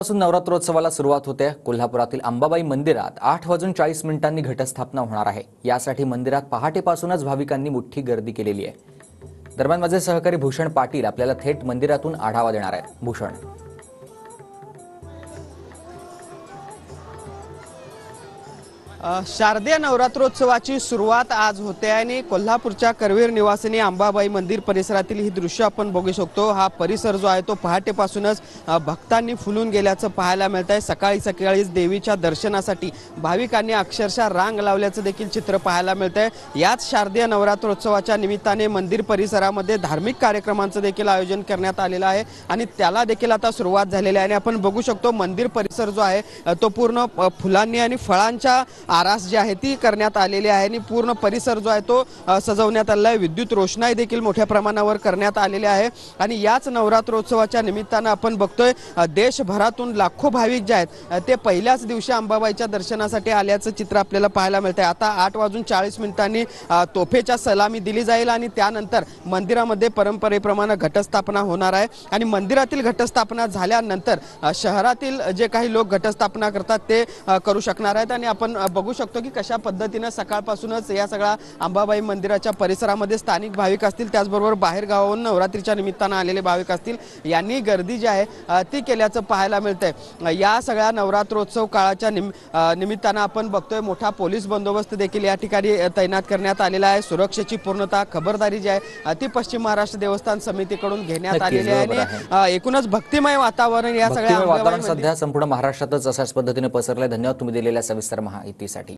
पासून नवरात्रोत्सवाला सुरुवात होते। कोल्हापुरातील अंबाबाई मंदिरात 8:40 घटस्थापना होणार आहे। यासाठी मंदिरात पहाटेपासूनच भाविकांनी मोठी गर्दी केलेली आहे। दरम्यान माझे सहकारी भूषण पाटील आपल्याला थेट मंदिरातून आढावा देणार आहेत। भूषण, शारदीय नवरात्रोत्सवाची सुरुवात आज होते आणि कोल्हापूरच्या करवीर निवासिनी अंबाबाई मंदिर परिसरातील ही दृश्य आपण बघू शकतो। हा परिसर जो आहे तो पहाटेपासूनच भक्तांनी फुलून गेल्याचं पाहायला मिळत आहे। सकाळी सकाळीच देवीच्या दर्शनासाठी भाविकांनी अक्षरशः रांग लावल्याचं देखील चित्र पाहायला मिळत आहे। याच शारदीय नवरात्रोत्सवाच्या निमित्ताने मंदिर परिसरामध्ये धार्मिक कार्यक्रमांचं देखील आयोजन करण्यात आलेलं आहे आणि त्याला देखील आता सुरुवात झालेली आहे। आणि आपण बघू शकतो मंदिर परिसर जो आहे तो पूर्ण फुलांनी आणि फळांच्या आरास जी आहे ती करण्यात आलेली आहे आणि पूर्ण परिसर जो आहे तो सजवण्यात आलेला आहे। विद्युत रोषणाई देखील मोठ्या प्रमाणावर करण्यात आलेली आहे आणि याच नवरात्रोत्सवाच्या निमित्तानं आपण बघतोय देशभरातून लाखो भाविक जे आहेत ते पहिल्याच दिवशी अंबाबाईच्या दर्शनासाठी आल्याचं चित्र आपल्याला पाहायला मिळतंय। आता 8:40 तोफेच्या सलामी दिली जाईल आणि त्यानंतर मंदिरामध्ये परंपरेप्रमाणे घटस्थापना होणार आहे आणि मंदिरातील घटस्थापना झाल्यानंतर शहरातील जे काही लोक घटस्थापना करतात ते करू शकणार आहेत। आणि आपण बघू शकतो की कशा पद्धतीने सकाळपासूनच या सगळ्या अंबाबाई मंदिराच्या परिसरामध्ये स्थानिक भाविक असतील, त्याचबरोबर बाहेर गावावरून नवरात्रीच्या निमित्तानं आलेले भाविक असतील, यांनी गर्दी जी आहे ती केल्याचं पाहायला मिळतंय। या सगळ्या नवरात्रोत्सव काळाच्या निमित्तानं आपण बघतोय मोठा पोलीस बंदोबस्त देखील या ठिकाणी तैनात करण्यात आलेला आहे। सुरक्षेची पूर्णतः खबरदारी जी आहे ती पश्चिम महाराष्ट्र देवस्थान समितीकडून घेण्यात आलेली आहे आणि एकूणच भक्तिमय वातावरण या सगळ्या सध्या संपूर्ण महाराष्ट्रातच अशाच पद्धतीने पसरलंय। धन्यवाद तुम्ही दिलेल्या सविस्तर माहितीसाठी।